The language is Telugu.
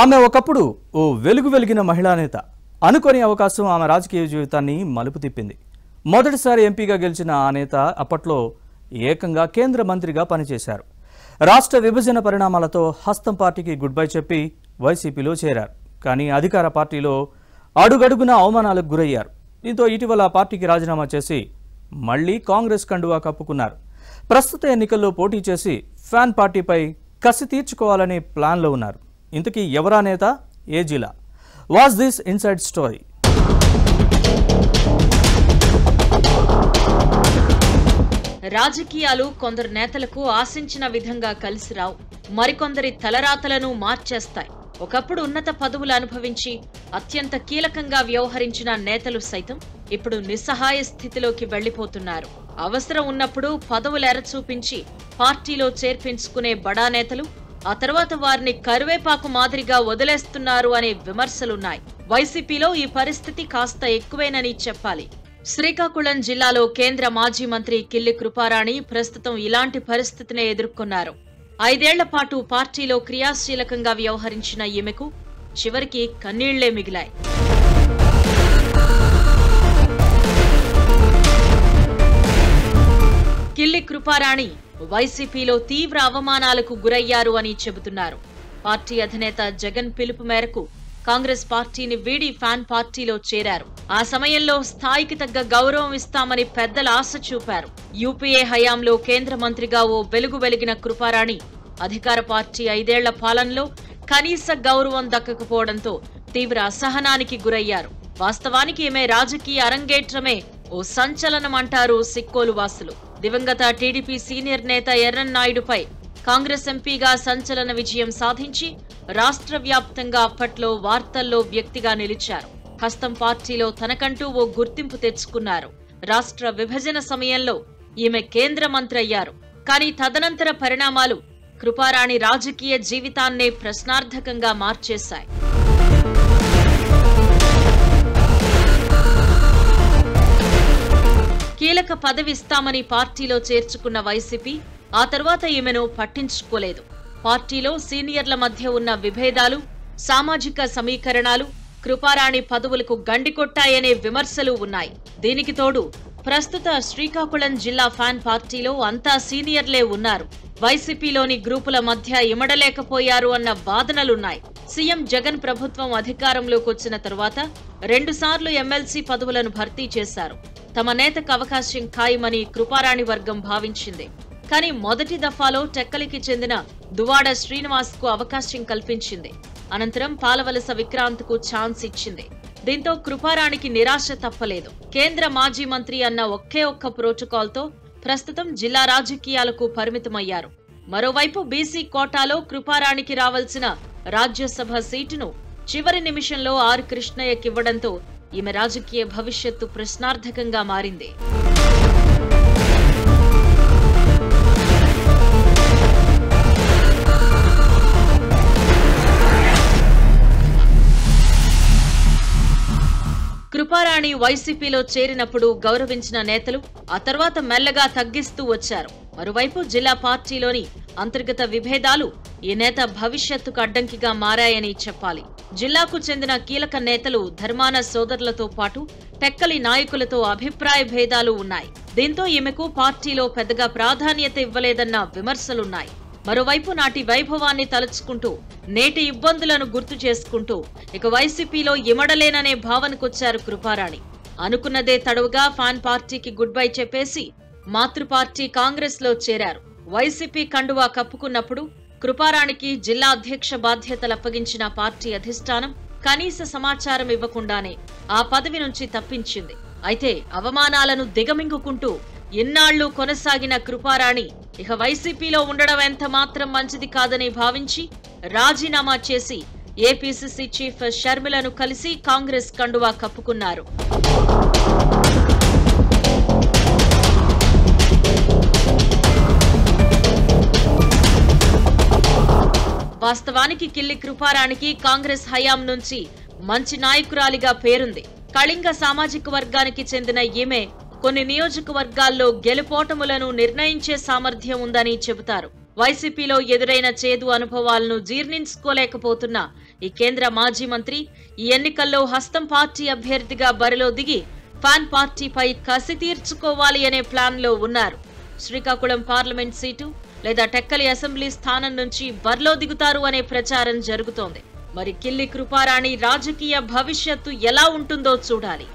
ఆమె ఒకప్పుడు ఓ వెలిగిన మహిళా నేత. అనుకోని అవకాశం ఆమె రాజకీయ జీవితాన్ని మలుపు తిప్పింది. మొదటిసారి ఎంపీగా గెలిచిన ఆ నేత అప్పట్లో ఏకంగా కేంద్ర మంత్రిగా పనిచేశారు. రాష్ట్ర విభజన పరిణామాలతో హస్తం పార్టీకి గుడ్ బై చెప్పి వైసీపీలో చేరారు. కానీ అధికార పార్టీలో అడుగడుగున అవమానాలకు గురయ్యారు. దీంతో ఇటీవల పార్టీకి రాజీనామా చేసి మళ్లీ కాంగ్రెస్ కండువా కప్పుకున్నారు. ప్రస్తుత ఎన్నికల్లో పోటీ చేసి ఫ్యాన్ పార్టీపై కసి తీర్చుకోవాలనే ప్లాన్లో ఉన్నారు. ఇంతకీ ఎవరా నేత, ఏ జిల్లా? What's this inside story? రాజకీయాలు కొందరు నేతలకు ఆశించిన విధంగా కలిసి రావు. మరికొందరి తలరాతలను మార్చేస్తాయి. ఒకప్పుడు ఉన్నత పదవులు అనుభవించి అత్యంత కీలకంగా వ్యవహరించిన నేతలు సైతం ఇప్పుడు నిస్సహాయ స్థితిలోకి వెళ్లిపోతున్నారు. అవసరం ఉన్నప్పుడు పదవులు ఎరచూపించి పార్టీలో చేర్పించుకునే బడా నేతలు ఆ తర్వాత వారిని కరివేపాకు మాదిరిగా వదిలేస్తున్నారు అనే విమర్శలున్నాయి. వైసీపీలో ఈ పరిస్థితి కాస్త ఎక్కువేనని చెప్పాలి. శ్రీకాకుళం జిల్లాలో కేంద్ర మాజీ మంత్రి కిల్లి కృపారాణి ప్రస్తుతం ఇలాంటి పరిస్థితినే ఎదుర్కొన్నారు. 5 ఏళ్ల పాటు పార్టీలో క్రియాశీలకంగా వ్యవహరించిన ఈమెకు చివరికి కన్నీళ్లే మిగిలాయి. కిల్లి కృపారాణి వైసీపీలో తీవ్ర అవమానాలకు గురయ్యారు అని చెబుతున్నారు. పార్టీ అధినేత జగన్ పిలుపు మేరకు కాంగ్రెస్ పార్టీని వీడి ఫ్యాన్ పార్టీలో చేరారు. ఆ సమయంలో స్థాయికి తగ్గ గౌరవం ఇస్తామని పెద్దల ఆశ చూపారు. యూపీఏ హయాంలో కేంద్ర మంత్రిగా ఓ వెలిగిన కృపారాణి అధికార పార్టీ 5 ఏళ్ల పాలనలో కనీస గౌరవం దక్కకపోవడంతో తీవ్ర అసహనానికి గురయ్యారు. వాస్తవానికి ఈమె రాజకీయ అరంగేట్రమే ఓ సంచలనం అంటారు సిక్కోలు వాసులు. దివంగత టీడీపీ సీనియర్ నేత ఎర్రన్నాయుడుపై కాంగ్రెస్ ఎంపీగా సంచలన విజయం సాధించి రాష్ట్ర వ్యాప్తంగా అప్పట్లో వార్తల్లో వ్యక్తిగా నిలిచారు. హస్తం పార్టీలో తనకంటూ ఓ గుర్తింపు తెచ్చుకున్నారు. రాష్ట్ర విభజన సమయంలో ఈమె కేంద్ర మంత్రి అయ్యారు. కానీ తదనంతర పరిణామాలు కృపారాణి రాజకీయ జీవితాన్నే ప్రశ్నార్థకంగా మార్చేశాయి. కీలక పదవి ఇస్తామని పార్టీలో చేర్చుకున్న వైసీపీ ఆ తర్వాత ఈమెను పట్టించుకోలేదు. పార్టీలో సీనియర్ల మధ్య ఉన్న విభేదాలు, సామాజిక సమీకరణాలు కృపారాణి పదవులకు గండికొట్టాయనే విమర్శలు ఉన్నాయి. దీనికి తోడు ప్రస్తుత శ్రీకాకుళం జిల్లా ఫ్యాన్ పార్టీలో అంతా సీనియర్లే ఉన్నారు. వైసీపీలోని గ్రూపుల మధ్య ఇమడలేకపోయారు అన్న వాదనలున్నాయి. సీఎం జగన్ ప్రభుత్వం అధికారంలోకి వచ్చిన తరువాత 2 సార్లు ఎమ్మెల్సీ పదవులను భర్తీ చేశారు. తమ నేతకు అవకాశం ఖాయమని కృపారాణి వర్గం భావించింది. కానీ మొదటి దఫాలో టెక్కలికి చెందిన దువాడ శ్రీనివాస్ కు అవకాశం కల్పించింది. అనంతరం పాలవలస విక్రాంత్ కు ఛాన్స్ ఇచ్చింది. దీంతో కృపారాణికి నిరాశ తప్పలేదు. కేంద్ర మాజీ మంత్రి అన్న ఒకే ఒక్క ప్రోటోకాల్తో ప్రస్తుతం జిల్లా రాజకీయాలకు పరిమితమయ్యారు. మరోవైపు బీసీ కోటాలో కృపారాణికి రావాల్సిన రాజ్యసభ సీటును చివరి నిమిషంలో ఆర్ కృష్ణయ్యకివ్వడంతో ఈమె రాజకీయ భవిష్యత్తు ప్రశ్నార్థకంగా మారింది. కృపారాణి వైసీపీలో చేరినప్పుడు గౌరవించిన నేతలు ఆ తర్వాత మెల్లగా తగ్గిస్తూ వచ్చారు. మరోవైపు జిల్లా పార్టీలోని అంతర్గత విభేదాలు ఈ నేత భవిష్యత్తుకు అడ్డంకిగా మారాయని చెప్పాలి. జిల్లాకు చెందిన కీలక నేతలు ధర్మాన సోదరులతో పాటు టెక్కలి నాయకులతో అభిప్రాయ భేదాలు ఉన్నాయి. దీంతో ఈమెకు పార్టీలో పెద్దగా ప్రాధాన్యత ఇవ్వలేదన్న విమర్శలున్నాయి. మరోవైపు నాటి వైభవాన్ని తలుచుకుంటూ నేటి ఇబ్బందులను గుర్తు చేసుకుంటూ ఇక వైసీపీలో ఇమడలేననే భావనకొచ్చారు కృపారాణి. అనుకున్నదే తడవుగా ఫ్యాన్ పార్టీకి గుడ్ బై చెప్పేసి మాతృ పార్టీ కాంగ్రెస్ లో చేరారు. వైసీపీ కండువా కప్పుకున్నప్పుడు కృపారాణికి జిల్లా అధ్యక్ష బాధ్యతలు అప్పగించిన పార్టీ అధిష్టానం కనీస సమాచారం ఇవ్వకుండానే ఆ పదవి నుంచి తప్పించింది. అయితే అవమానాలను దిగమింగుకుంటూ ఇన్నాళ్లు కొనసాగిన కృపారాణి ఇక వైసీపీలో ఉండడం ఎంత మాత్రం మంచిది కాదని భావించి రాజీనామా చేసి ఏపీసీసీ చీఫ్ షర్మిలను కలిసి కాంగ్రెస్ కండువా కప్పుకున్నారు. వాస్తవానికి కిల్లి కృపారాణికి కాంగ్రెస్ హయాం నుంచి మంచి నాయకురాలిగా పేరుంది. కళింగ సామాజిక వర్గానికి చెందిన ఈమె కొన్ని నియోజకవర్గాల్లో గెలుపోటములను నిర్ణయించే సామర్థ్యం ఉందని చెబుతారు. వైసీపీలో ఎదురైన చేదు అనుభవాలను జీర్ణించుకోలేకపోతున్న ఈ కేంద్ర మాజీ మంత్రి ఈ ఎన్నికల్లో హస్తం పార్టీ అభ్యర్థిగా బరిలో దిగి ఫ్యాన్ పార్టీపై కసి తీర్చుకోవాలి అనే ప్లాన్ లో ఉన్నారు. శ్రీకాకుళం పార్లమెంట్ సీటు లేదా టెక్కలి అసెంబ్లీ స్థానం నుంచి బరిలో దిగుతారు అనే ప్రచారం జరుగుతోంది. మరి కిల్లి కృపారాణి రాజకీయ భవిష్యత్తు ఎలా ఉంటుందో చూడాలి.